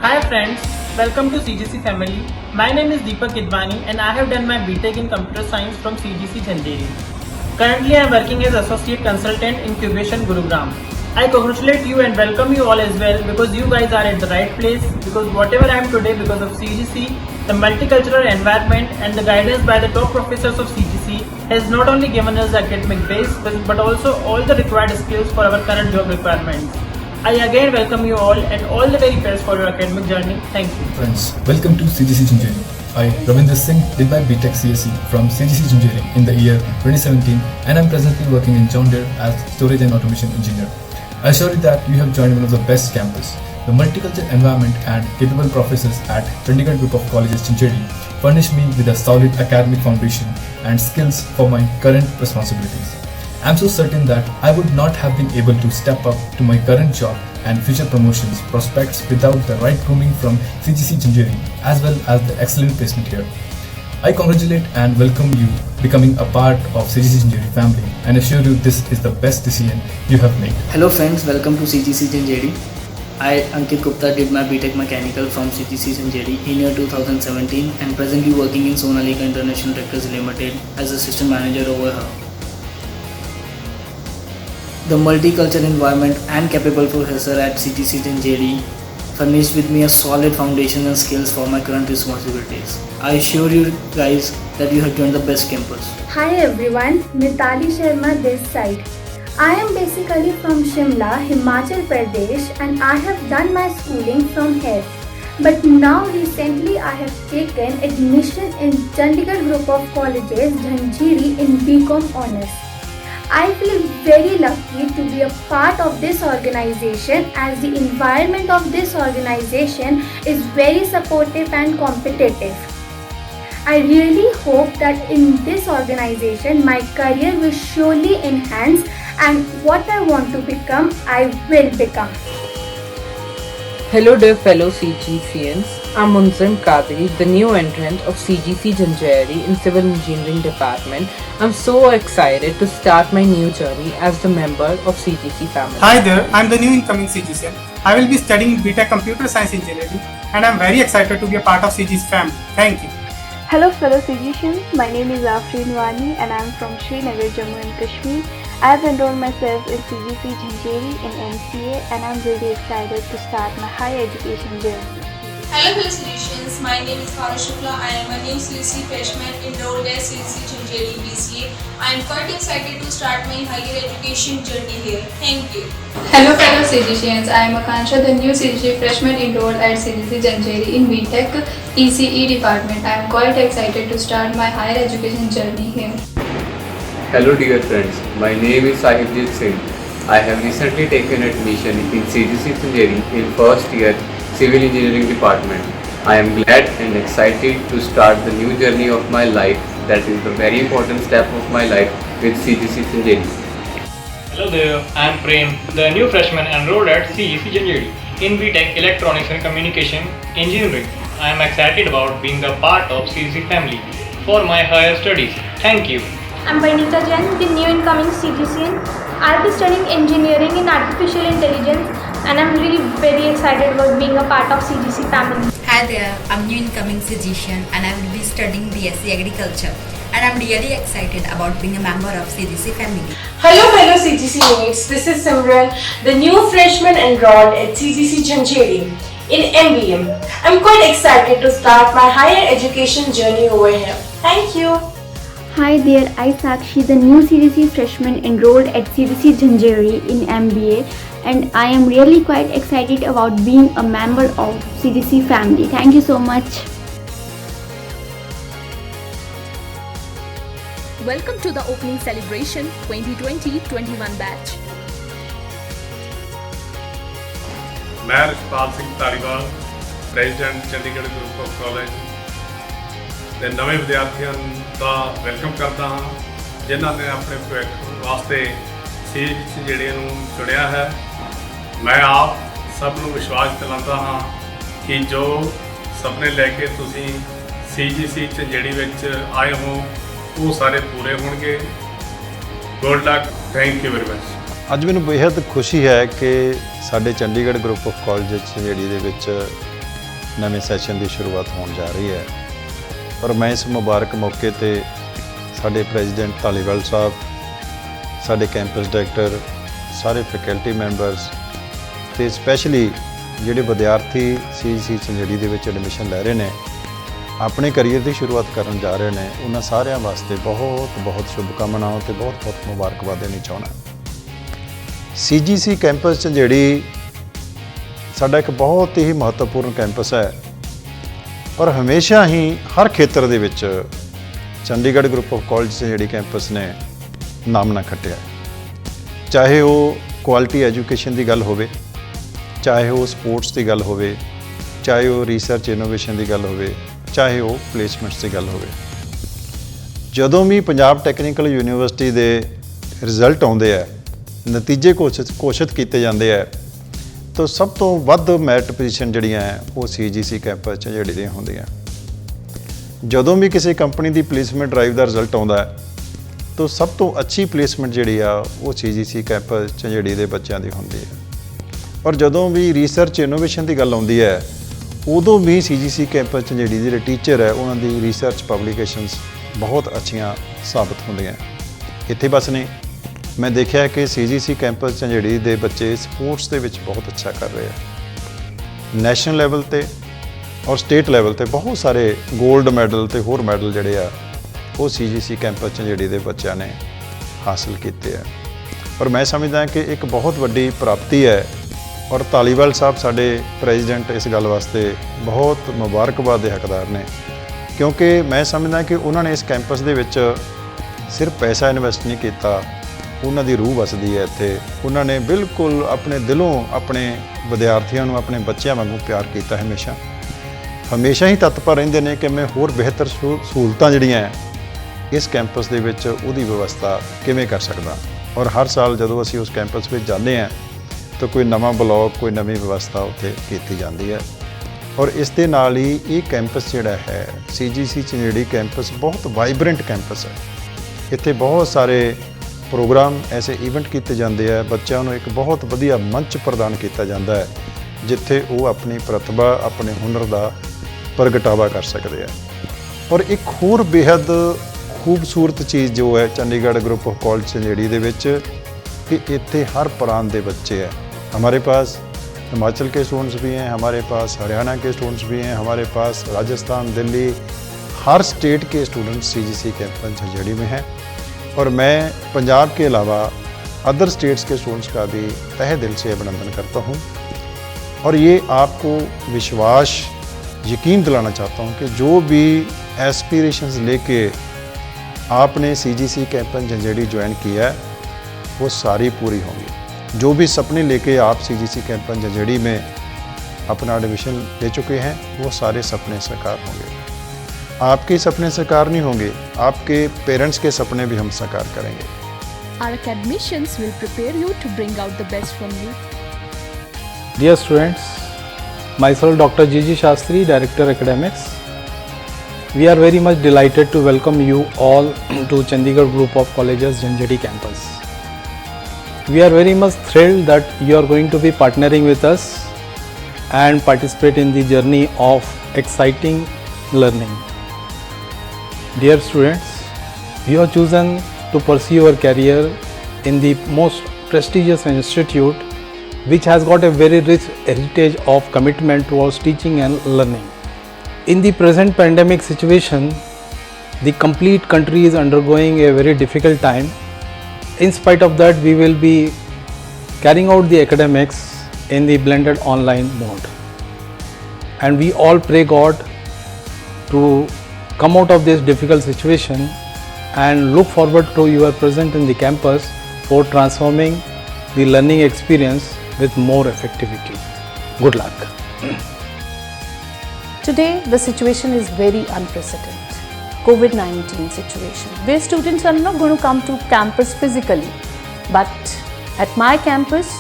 Hi friends, welcome to CGC family. My name is Deepak Kidwani and I have done my BTech in Computer Science from CGC Jhanjeri. Currently I am working as Associate Consultant in Cubation Gurugram. I congratulate you and welcome you all as well because you guys are at the right place because whatever I am today because of CGC, the multicultural environment and the guidance by the top professors of CGC has not only given us the academic base but also all the required skills for our current job requirements. I again welcome you all and all the very best for your academic journey. Thank you. Friends, welcome to CGC Jhanjeri. I, Ravinder Singh, did my BTech CSE from CGC Jhanjeri in the year 2017 and I am presently working in John Deere as Storage and Automation Engineer. I assure you that you have joined one of the best campus. The multicultural environment and capable professors at Chandigarh Group of Colleges Jhanjeri furnished me with a solid academic foundation and skills for my current responsibilities. I am so certain that I would not have been able to step up to my current job and future promotions prospects without the right grooming from CGC Jhanjeri as well as the excellent placement here. I congratulate and welcome you becoming a part of CGC Jhanjeri family and assure you this is the best decision you have made. Hello friends, welcome to CGC Jhanjeri. I, Ankit Gupta, did my BTech Mechanical from CGC Jhanjeri in year 2017 and presently working in Sonalika International Tractors Limited as Assistant Manager over here. The multicultural environment and capable professor at CGC Jhanjeri furnished with me a solid foundation and skills for my current responsibilities. I assure you guys that you have joined the best campus. Hi everyone, Mitali Sharma this side. I am basically from Shimla, Himachal Pradesh and I have done my schooling from here. But now recently I have taken admission in Chandigarh Group of Colleges Jhanjeri in BCom Honours. I feel very lucky to be a part of this organization as the environment of this organization is very supportive and competitive. I really hope that in this organization my career will surely enhance and what I want to become, I will become. Hello dear fellow CGCians, I'm Munzim Kadri, the new entrant of CGC Jhanjeri in Civil Engineering Department. I'm so excited to start my new journey as the member of CGC family. Hi there, I'm the new incoming CGCian. I will be studying BTech Computer Science Engineering and I'm very excited to be a part of CGC family. Thank you. Hello fellow CGCians, my name is Afreen Wani and I am from Srinagar, Jammu and Kashmir. I have enrolled myself in CGC Jhanjeri in MCA and I am really excited to start my higher education journey. Hello fellow CGCians, my name is Farah Shukla. I am a new CGC freshman enrolled at CGC Jhanjeri BCA. I am quite excited to start my higher education journey here. Thank you. Hello fellow CGCians, I am Akansha, the new CGC freshman enrolled at CGC Jhanjeri in BTech ECE department. I am quite excited to start my higher education journey here. Hello dear friends, my name is Sahibjit Singh. I have recently taken admission in CGC Jhanjeri in first year Civil Engineering Department. I am glad and excited to start the new journey of my life, that is the very important step of my life with CGC Jhanjeri. Hello there, I am Prem, the new freshman enrolled at CGC Jhanjeri in BTech Electronics and Communication Engineering. I am excited about being a part of CGC family for my higher studies. Thank you. I'm Vanita Jain, the new incoming CGCian. I'll be studying engineering in artificial intelligence and I'm really very excited about being a part of CGC family. Hi there, I'm new incoming CGCian and I will be studying BSc Agriculture and I'm really excited about being a member of CGC family. Hello fellow CGC mates, this is Simran, the new freshman enrolled at CGC Jhanjeri in MBM. I'm quite excited to start my higher education journey over here. Thank you. Hi there, I Sakshi, the new CGC freshman enrolled at CGC Jhanjeri in MBA and I am really quite excited about being a member of CGC family. Thank you so much. Welcome to the opening celebration 2020-21 batch. मैं Rashpal Singh Dhaliwal, president Chandigarh group of college ਦੇ ਨਵੇਂ ਵਿਦਿਆਰਥੀਆਂ ਦਾ welcome ਕਰਦਾ ਹਾਂ ਜਿਨ੍ਹਾਂ ਨੇ ਆਪਣੇ ਭਵਿੱਖ ਵਾਸਤੇ CGC ਜਿਹੜੇ ਨੂੰ ਚੁਣਿਆ ਹੈ। ਮੈਂ ਆਪ ਸਭ ਨੂੰ ਵਿਸ਼ਵਾਸ ਦਿਲਾਉਂਦਾ ਹਾਂ ਕਿ ਜੋ ਸੁਪਨੇ ਲੈ ਕੇ ਤੁਸੀਂ CGC ਝੰਜੇੜੀ ਵਿੱਚ ਆਏ ਹੋ ਉਹ ਸਾਰੇ ਪੂਰੇ ਹੋਣਗੇ। Good luck, thank you very much. ਅੱਜ ਮੈਨੂੰ ਬੇहद ਖੁਸ਼ੀ ਹੈ ਕਿ ਸਾਡੇ Chandigarh group of college Jhanjeri ਦੇ ਵਿੱਚ ਨਵੇਂ ਸੈਸ਼ਨ ਦੀ ਸ਼ੁਰੂਆਤ ਹੋਣ ਜਾ ਰਹੀ ਹੈ। ਪਰ ਮੈਂ ਇਸ ਮੁਬਾਰਕ ਮੌਕੇ ਤੇ ਸਾਡੇ ਪ੍ਰੈਜ਼ੀਡੈਂਟ ਧਾਲੀਵਾਲ ਸਾਹਿਬ, ਸਾਡੇ ਕੈਂਪਸ ਡਾਇਰੈਕਟਰ, ਸਾਰੇ ਫੈਕਲਟੀ ਮੈਂਬਰਸ ਤੇ ਸਪੈਸ਼ਲੀ ਜਿਹੜੇ ਵਿਦਿਆਰਥੀ CGC ਝੰਜੇੜੀ ਦੇ ਵਿੱਚ ਐਡਮਿਸ਼ਨ ਲੈ ਰਹੇ ਨੇ, ਆਪਣੇ ਕਰੀਅਰ ਦੀ ਸ਼ੁਰੂਆਤ ਕਰਨ ਜਾ ਰਹੇ ਨੇ, ਉਹਨਾਂ ਸਾਰਿਆਂ ਵਾਸਤੇ ਬਹੁਤ ਬਹੁਤ ਸ਼ੁਭਕਾਮਨਾਵਾਂ ਤੇ ਬਹੁਤ ਬਹੁਤ ਮੁਬਾਰਕਬਾਦ ਦੇਣੀ ਚਾਹੁੰਦਾ। CGC ਕੈਂਪਸ ਝੰਜੇੜੀ ਸਾਡਾ ਇੱਕ ਬਹੁਤ ਹੀ ਮਹੱਤਵਪੂਰਨ ਕੈਂਪਸ ਹੈ, ਪਰ ਹਮੇਸ਼ਾ ਹੀ ਹਰ ਖੇਤਰ ਦੇ ਵਿੱਚ Chandigarh group of college Jhanjeri campus ਨੇ ਨਾਮਣਾ ਖੱਟਿਆ। ਚਾਹੇ ਉਹ ਕੁਆਲਿਟੀ ਐਜੂਕੇਸ਼ਨ ਦੀ ਗੱਲ ਹੋਵੇ, ਚਾਹੇ ਉਹ ਸਪੋਰਟਸ ਦੀ ਗੱਲ ਹੋਵੇ, ਚਾਹੇ ਉਹ ਰਿਸਰਚ ਇਨੋਵੇਸ਼ਨ ਦੀ ਗੱਲ ਹੋਵੇ, ਚਾਹੇ ਉਹ ਪਲੇਸਮੈਂਟਸ ਦੀ ਗੱਲ ਹੋਵੇ। ਜਦੋਂ ਵੀ ਪੰਜਾਬ ਟੈਕਨੀਕਲ ਯੂਨੀਵਰਸਿਟੀ ਦੇ ਰਿਜ਼ਲਟ ਆਉਂਦੇ ਆ, ਨਤੀਜੇ ਘੋਸ਼ਿਤ ਕੀਤੇ ਜਾਂਦੇ ਆ, ਤਾਂ ਸਭ ਤੋਂ ਵੱਧ ਮੈਰਿਟ ਪੋਜੀਸ਼ਨ ਜਿਹੜੀਆਂ ਹੈ ਉਹ CGC ਕੈਂਪਸ ਝੰਜੇੜੀ ਦੀਆਂ ਹੁੰਦੀਆਂ। ਜਦੋਂ ਵੀ ਕਿਸੇ ਕੰਪਨੀ ਦੀ ਪਲੇਸਮੈਂਟ ਡਰਾਈਵ ਦਾ ਰਿਜ਼ਲਟ ਆਉਂਦਾ ਹੈ, ਤਾਂ ਸਭ ਤੋਂ ਅੱਛੀ ਪਲੇਸਮੈਂਟ ਜਿਹੜੀ ਆ ਉਹ CGC ਕੈਂਪਸ ਝੰਜੇੜੀ ਦੇ ਬੱਚਿਆਂ ਦੀ ਹੁੰਦੀ ਹੈ। ਔਰ ਜਦੋਂ ਵੀ ਰਿਸਰਚ ਇਨੋਵੇਸ਼ਨ ਦੀ ਗੱਲ ਆਉਂਦੀ ਹੈ, ਉਦੋਂ ਵੀ CGC ਕੈਂਪਸ ਝੰਜੇੜੀ ਦੇ ਜਿਹੜੇ ਟੀਚਰ ਹੈ ਉਹਨਾਂ ਦੀ ਰਿਸਰਚ ਪਬਲੀਕੇਸ਼ਨਸ ਬਹੁਤ ਅੱਛੀਆਂ ਸਾਬਤ ਹੁੰਦੀਆਂ। ਇੱਥੇ ਬਸ ਨਹੀਂ, ਮੈਂ ਦੇਖਿਆ ਕਿ CGC ਕੈਂਪਸ ਝੰਜੇੜੀ ਦੇ ਬੱਚੇ ਸਪੋਰਟਸ ਦੇ ਵਿੱਚ ਬਹੁਤ ਅੱਛਾ ਕਰ ਰਹੇ ਆ। ਨੈਸ਼ਨਲ ਲੈਵਲ ਤੇ ਔਰ ਸਟੇਟ ਲੈਵਲ ਤੇ ਬਹੁਤ ਸਾਰੇ 골ਡ ਮੈਡਲ ਤੇ ਹੋਰ ਮੈਡਲ ਜਿਹੜੇ ਆ ਉਹ CGC ਕੈਂਪਸ ਝੰਜੇੜੀ ਦੇ ਬੱਚਿਆਂ ਨੇ ਹਾਸਲ ਕੀਤੇ ਆ। ਔਰ ਮੈਂ ਸਮਝਦਾ ਕਿ ਇੱਕ ਬਹੁਤ ਵੱਡੀ ਪ੍ਰਾਪਤੀ ਹੈ। ਔਰ ਧਾਲੀਵਾਲ ਸਾਹਿਬ ਸਾਡੇ ਪ੍ਰੈਜ਼ੀਡੈਂਟ ਇਸ ਗੱਲ ਵਾਸਤੇ ਬਹੁਤ ਮੁਬਾਰਕਬਾਦ ਦੇ ਹੱਕਦਾਰ ਨੇ, ਕਿਉਂਕਿ ਮੈਂ ਸਮਝਦਾ ਕਿ ਉਹਨਾਂ ਨੇ ਇਸ ਕੈਂਪਸ ਦੇ ਵਿੱਚ ਸਿਰਫ ਪੈਸਾ ਇਨਵੈਸਟ ਨਹੀਂ ਕੀਤਾ, ਉਹਨਾਂ ਦੀ ਰੂਹ ਵਸਦੀ ਹੈ ਇੱਥੇ। ਉਹਨਾਂ ਨੇ ਬਿਲਕੁਲ ਆਪਣੇ ਦਿਲੋਂ ਆਪਣੇ ਵਿਦਿਆਰਥੀਆਂ ਨੂੰ ਆਪਣੇ ਬੱਚਿਆਂ ਵਾਂਗੂ ਪਿਆਰ ਕੀਤਾ। ਹਮੇਸ਼ਾ ਹੀ ਤਤਪਰ ਰਹਿੰਦੇ ਨੇ ਕਿ ਮੈਂ ਹੋਰ ਬਿਹਤਰ ਸਹੂਲਤਾਂ ਜਿਹੜੀਆਂ ਇਸ ਕੈਂਪਸ ਦੇ ਵਿੱਚ ਉਹਦੀ ਵਿਵਸਥਾ ਕਿਵੇਂ ਕਰ ਸਕਦਾ। ਔਰ ਹਰ ਸਾਲ ਜਦੋਂ ਅਸੀਂ ਉਸ ਕੈਂਪਸ ਵਿੱਚ ਜਾਂਦੇ ਹਾਂ ਤਾਂ ਕੋਈ ਨਵਾਂ ਬਲਾਕ, ਕੋਈ ਨਵੀਂ ਵਿਵਸਥਾ ਉੱਥੇ ਕੀਤੀ ਜਾਂਦੀ ਹੈ। ਔਰ ਇਸ ਦੇ ਨਾਲ ਹੀ ਇਹ ਕੈਂਪਸ ਜਿਹੜਾ ਹੈ CGC ਝੰਜੇੜੀ ਕੈਂਪਸ ਬਹੁਤ ਵਾਈਬਰੈਂਟ ਕੈਂਪਸ ਹੈ। ਇੱਥੇ ਬਹੁਤ ਸਾਰੇ ਪ੍ਰੋਗਰਾਮ ਐਸੇ ਇਵੈਂਟ ਕੀਤੇ ਜਾਂਦੇ ਆ, ਬੱਚਿਆਂ ਨੂੰ ਇੱਕ ਬਹੁਤ ਵਧੀਆ ਮੰਚ ਪ੍ਰਦਾਨ ਕੀਤਾ ਜਾਂਦਾ ਹੈ ਜਿੱਥੇ ਉਹ ਆਪਣੀ ਪ੍ਰਤਿਭਾ, ਆਪਣੇ ਹੁਨਰ ਦਾ ਪ੍ਰਗਟਾਵਾ ਕਰ ਸਕਦੇ ਆ। ਔਰ ਇੱਕ ਹੋਰ ਬੇहद ਖੂਬਸੂਰਤ ਚੀਜ਼ ਜੋ ਹੈ Chandigarh group of college Jhanjeri ਦੇ ਵਿੱਚ कि इतने हर प्रांत के बच्चे हैं। हमारे पास हिमाचल के स्टूडेंट्स भी हैं, हमारे पास हरियाणा के स्टूडेंट्स भी हैं, हमारे पास राजस्थान, दिल्ली, हर स्टेट के स्टूडेंट्स CGC कैंपस झंझेड़ी में हैं। और मैं पंजाब के अलावा अदर स्टेट्स के स्टूडेंट्स का भी तहे दिल से अभिनंदन करता हूँ। और ये आपको विश्वास, यकीन दिलाना चाहता हूँ कि जो भी एस्पिरेशंस लेके आपने CGC कैंपस झंझेड़ी ज्वाइन किया है वो सारी पूरी होंगी। जो भी सपने लेके आप CGC कैंपस झंझेड़ी में अपना एडमिशन ले चुके हैं वो सारे सपने साकार होंगे। आपके सपने साकार नहीं होंगे, आपके पेरेंट्स के सपने भी हम साकार करेंगे। Our academicians will prepare you to bring out the best from you. Dear students, myself Dr. G.G. Shastri, Director Academics. We are very much delighted to welcome you all to Chandigarh Group of Colleges Jhanjhari campus. We are very much thrilled that you are going to be partnering with us and participate in the journey of exciting learning. Dear students, you have chosen to pursue your career in the most prestigious institute which has got a very rich heritage of commitment towards teaching and learning. In the present pandemic situation, the complete country is undergoing a very difficult time. In spite of that, we will be carrying out the academics in the blended online mode. And we all pray God to come out of this difficult situation and look forward to your presence in the campus for transforming the learning experience with more effectivity. Good luck. Today the situation is very unprecedented. COVID-19 situation where students are not going to come to campus physically, but at my campus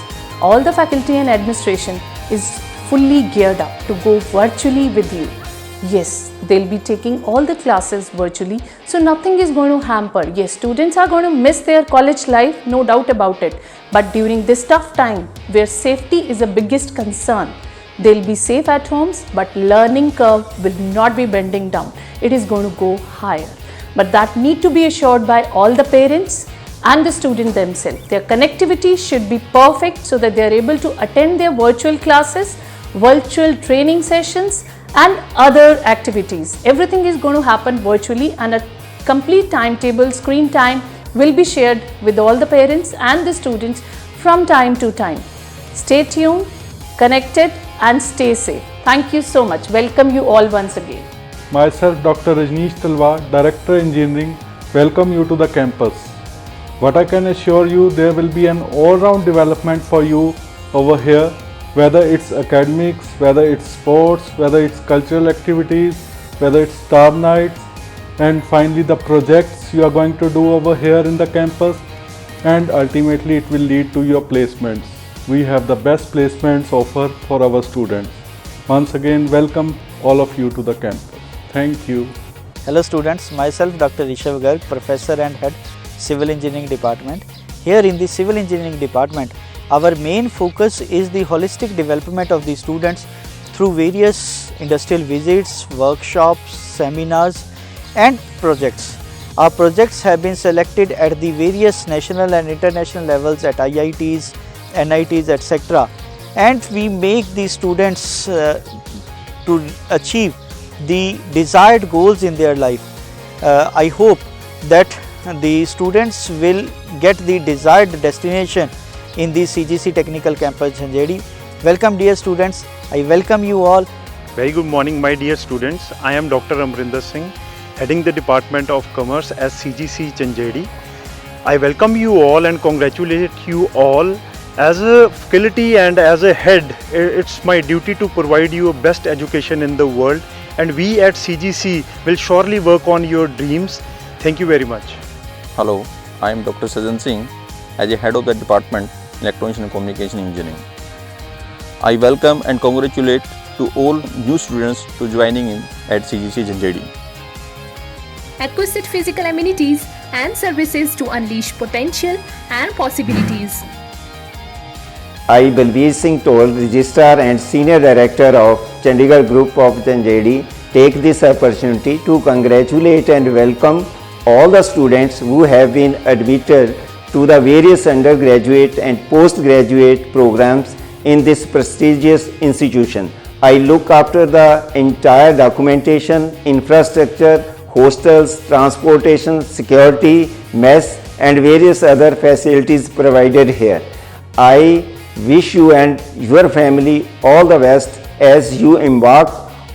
all the faculty and administration is fully geared up to go virtually with you. Yes, they'll be taking all the classes virtually, so nothing is going to hamper. Yes, students are going to miss their college life, no doubt about it, but during this tough time where safety is the biggest concern, They'll be safe at homes, but learning curve will not be bending down. It is going to go higher. But that need to be assured by all the parents and the student themselves. Their connectivity should be perfect so that they are able to attend their virtual classes, virtual training sessions and other activities. Everything is going to happen virtually, and a complete timetable, screen time will be shared with all the parents and the students from time to time. Stay tuned, connected and stay safe. Thank you so much. Welcome you all once again. Myself, Dr. Rajneesh Talwar, Director Engineering, welcome you to the campus. What I can assure you, there will be an all-round development for you over here, whether it's academics, whether it's sports, whether it's cultural activities, whether it's star nights, and finally the projects you are going to do over here in the campus, and ultimately it will lead to your placements. We have the best placements offered for our students. Once again, welcome all of you to the campus. Thank you. Hello students, myself Dr. Rishabh Garg, Professor and Head Civil Engineering Department. Here in the Civil Engineering Department, our main focus is the holistic development of the students through various industrial visits, workshops, seminars and projects. Our projects have been selected at the various national and international levels at IITs, NITs, etc. And we make the students to achieve the desired goals in their life. I hope that the students will get the desired destination in the CGC Technical Campus Jhanjeri. Welcome dear students, I welcome you all. Very good morning my dear students. I am Dr. Amrinder Singh, heading the Department of Commerce at CGC Jhanjeri. I welcome you all and congratulate you all. As a faculty and as a head, it's my duty to provide you best education in the world, and we at CGC will surely work on your dreams. Thank you very much. Hello, I am Dr. Sajan Singh, as a head of the Department Electronics and Communication Engineering. I welcome and congratulate to all new students to joining in at CGC Jhanjeri. Acquisite physical amenities and services to unleash potential and possibilities. I, Balbir Singh Tol, Registrar and Senior Director of Chandigarh Group of Jhanjeri, take this opportunity to congratulate and welcome all the students who have been admitted to the various undergraduate and postgraduate programs in this prestigious institution. I look after the entire documentation, infrastructure, hostels, transportation, security, mess and various other facilities provided here. I wish you and your family all the best as you embark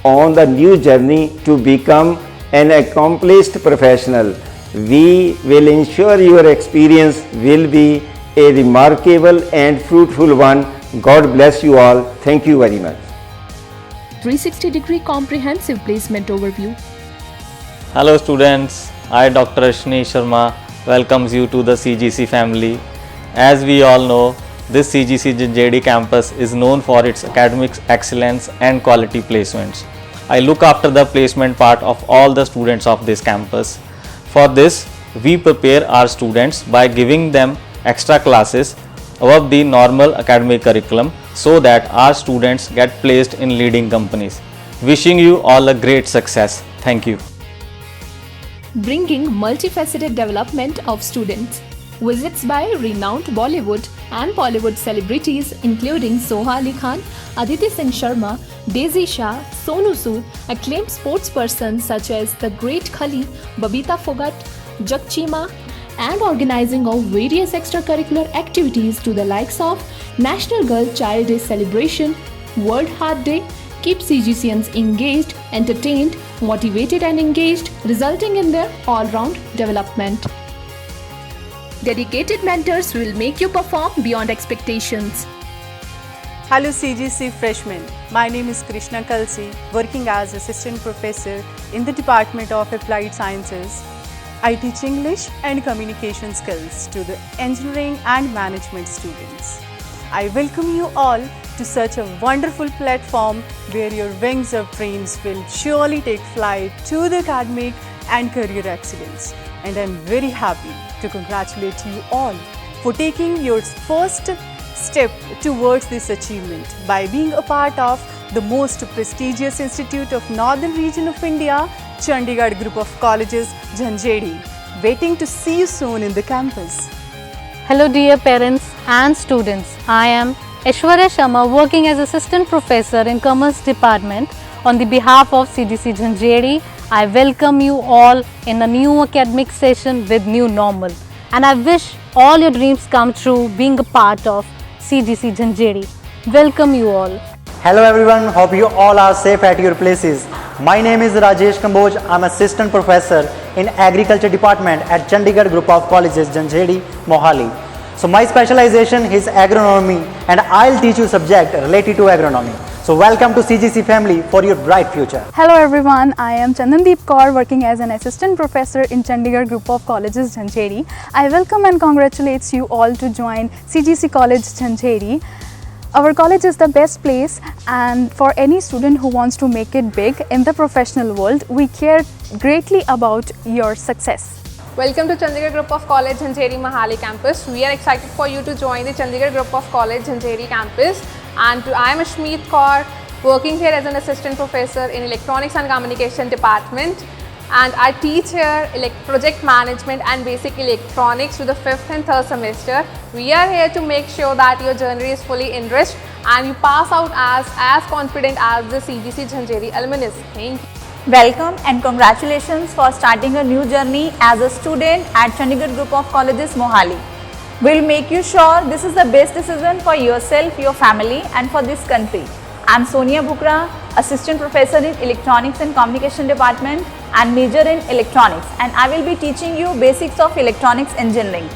on the new journey to become an accomplished professional. We will ensure your experience will be a remarkable and fruitful one. God bless you all. Thank you very much. 360-degree comprehensive placement overview. Hello students, I Dr. Ashni Sharma welcomes you to the CGC family. As we all know, this CGC Jhanjeri campus is known for its academic excellence and quality placements. I look after the placement part of all the students of this campus. For this, we prepare our students by giving them extra classes above the normal academic curriculum so that our students get placed in leading companies. Wishing you all a great success. Thank you. Bringing multifaceted development of students. Visits by renowned Bollywood and Bollywood celebrities including Soha Ali Khan, Aditi Singh Sharma, Daisy Shah, Sonu Sood, acclaimed sportspersons such as the Great Khali, Babita Phogat, Jack Chima, and organizing of various extracurricular activities to the likes of National Girl Child Day celebration, World Heart Day, keep CGCians engaged, entertained, motivated and engaged, resulting in their all-round development. Dedicated mentors will make you perform beyond expectations. Hello CGC freshmen, my name is Krishna Kalsi, working as Assistant Professor in the Department of Applied Sciences. I teach English and communication skills to the engineering and management students. I welcome you all to such a wonderful platform where your wings of dreams will surely take flight to the academic and career excellence. And I am very happy to congratulate you all for taking your first step towards this achievement by being a part of the most prestigious institute of Northern region of India, Chandigarh Group of Colleges, Jhanjeri. Waiting to see you soon in the campus. Hello dear parents and students. I am Aishwarya Sharma, working as Assistant Professor in Commerce Department. On the behalf of CGC Jhanjeri, I welcome you all in a new academic session with new normal. And I wish all your dreams come true being a part of CGC Jhanjeri. Welcome you all. Hello everyone, hope you all are safe at your places. My name is Rajesh Kamboj. I'm Assistant Professor in Agriculture Department at Chandigarh Group of Colleges, Jhanjeri, Mohali. So my specialization is agronomy and I'll teach you subject related to agronomy. So welcome to CGC family for your bright future. Hello everyone, I am Chandandeep Kaur, working as an Assistant Professor in Chandigarh Group of Colleges, Jhanjeri. I welcome and congratulate you all to join CGC College, Jhanjeri. Our college is the best place, and for any student who wants to make it big in the professional world, we care greatly about your success. Welcome to Chandigarh Group of College, Jhanjeri, Mohali campus. We are excited for you to join the Chandigarh Group of College, Jhanjeri campus. And I am Ashmeet Kaur, working here as an Assistant Professor in Electronics and Communication Department. And I teach here project management and basic electronics to the 5th and 3rd semester. We are here to make sure that your journey is fully enriched and you pass out as confident as the CGC Jhanjeri alumnus. Thank you. Welcome and congratulations for starting a new journey as a student at Chandigarh Group of Colleges, Mohali. We'll make you sure this is the best decision for yourself, your family and for this country. I'm Sonia Bukra, Assistant Professor in Electronics and Communication Department and major in Electronics, and I will be teaching you basics of electronics engineering.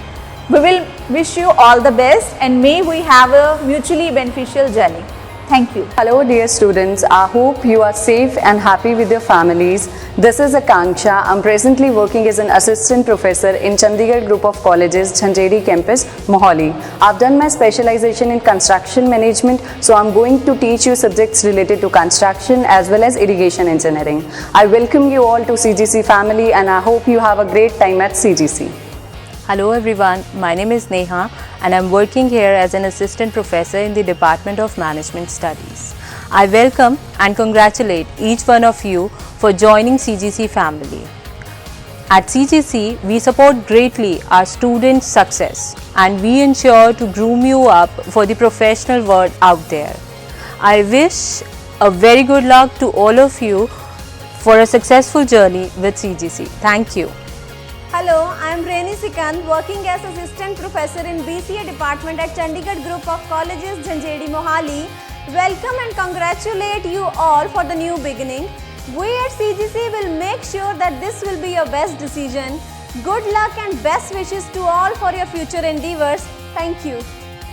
We will wish you all the best and may we have a mutually beneficial journey. Thank you. Hello dear students, I hope you are safe and happy with your families. This is Akanksha. I'm presently working as an Assistant Professor in Chandigarh Group of Colleges, Jhanjeri campus, Mohali. I've done my specialization in construction management, so I'm going to teach you subjects related to construction as well as irrigation engineering. I welcome you all to CGC family and I hope you have a great time at CGC. Hello everyone, my name is Neha and I'm working here as an Assistant Professor in the Department of Management Studies. I welcome and congratulate each one of you for joining CGC family. At CGC, we support greatly our students' success and we ensure to groom you up for the professional world out there. I wish a very good luck to all of you for a successful journey with CGC. Thank you. Hello, I am Reni Sikand, working as Assistant Professor in BCA Department at Chandigarh Group of Colleges, Jhanjeri, Mohali. Welcome and congratulate you all for the new beginning. We at CGC will make sure that this will be your best decision. Good luck and best wishes to all for your future endeavors. Thank you.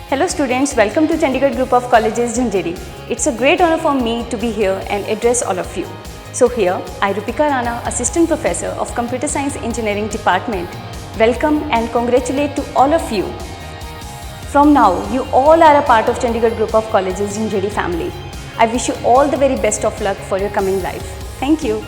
Hello students, welcome to Chandigarh Group of Colleges, Jhanjeri. It's a great honor for me to be here and address all of you. So here, I Rupika Rana, Assistant Professor of Computer Science Engineering Department, welcome and congratulate to all of you. From now, you all are a part of Chandigarh Group of Colleges Jhanjeri family. I wish you all the very best of luck for your coming life. Thank you.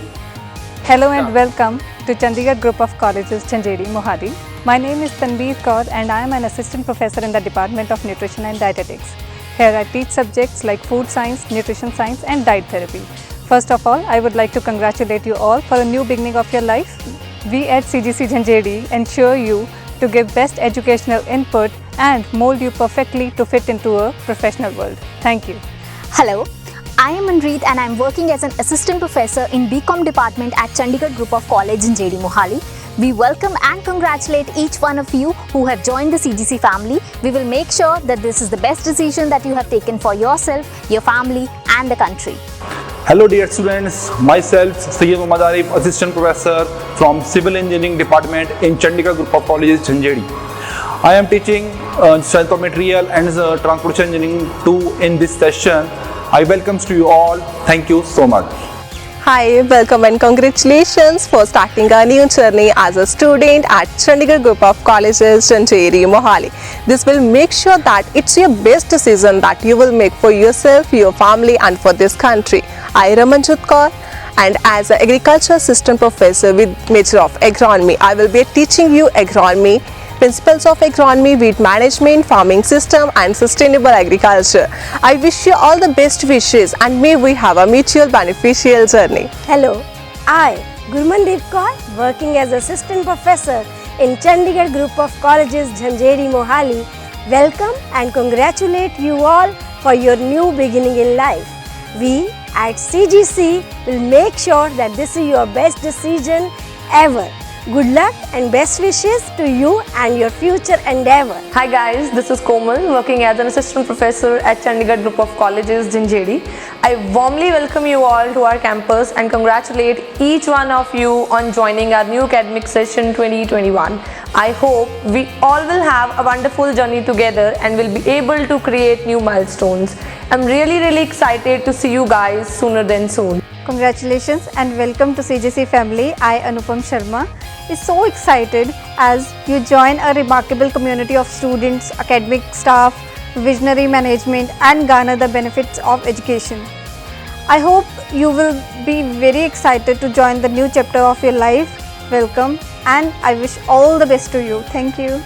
Hello and welcome to Chandigarh Group of Colleges, Jhanjeri, Mohali. My name is Tanveer Kaur and I am an Assistant Professor in the Department of Nutrition and Dietetics. Here I teach subjects like food science, nutrition science and diet therapy. First of all, I would like to congratulate you all for a new beginning of your life. We at CGC Jhanjeri ensure you to give best educational input and mold you perfectly to fit into a professional world. Thank you. Hello, I am Manpreet and I am working as an Assistant Professor in BCom Department at Chandigarh Group of College, Jhanjeri, Mohali. We welcome and congratulate each one of you who have joined the CGC family. We will make sure that this is the best decision that you have taken for yourself, your family and the country. Hello dear students, myself Sayyid Muhammad Arif, Assistant Professor from Civil Engineering Department in Chandigarh Group of Colleges, Jhanjeri. I am teaching Strength of Material and Transportation Engineering 2 in this session. I welcome to you all. Thank you so much. Hi, welcome and congratulations for starting a new journey as a student at Chandigarh Group of Colleges, Jhanjeri, Mohali. This will make sure that it's your best decision that you will make for yourself, your family and for this country. I am Ramanjit Kaur and as an Agriculture Assistant Professor with major of Agronomy, I will be teaching you Agronomy. principles of agronomy, wheat management, farming system and sustainable agriculture. I wish you all the best wishes and may we have a mutual beneficial journey. Hello, I, Gurmandeep Kaur, working as Assistant Professor in Chandigarh Group of Colleges, Jhanjeri, Mohali, welcome and congratulate you all for your new beginning in life. We at CGC will make sure that this is your best decision ever. Good luck and best wishes to you and your future endeavor. Hi guys, this is Komal, working as an assistant professor at Chandigarh Group of Colleges, Jhanjeri. I warmly welcome you all to our campus and congratulate each one of you on joining our new academic session 2021. I hope we all will have a wonderful journey together and will be able to create new milestones. I'm really excited to see you guys sooner than soon. Congratulations and welcome to CGC family. I, Anupam Sharma, is so excited as you join a remarkable community of students, academic staff, visionary management and garner the benefits of education. I hope you will be very excited to join the new chapter of your life. Welcome and I wish all the best to you. Thank you.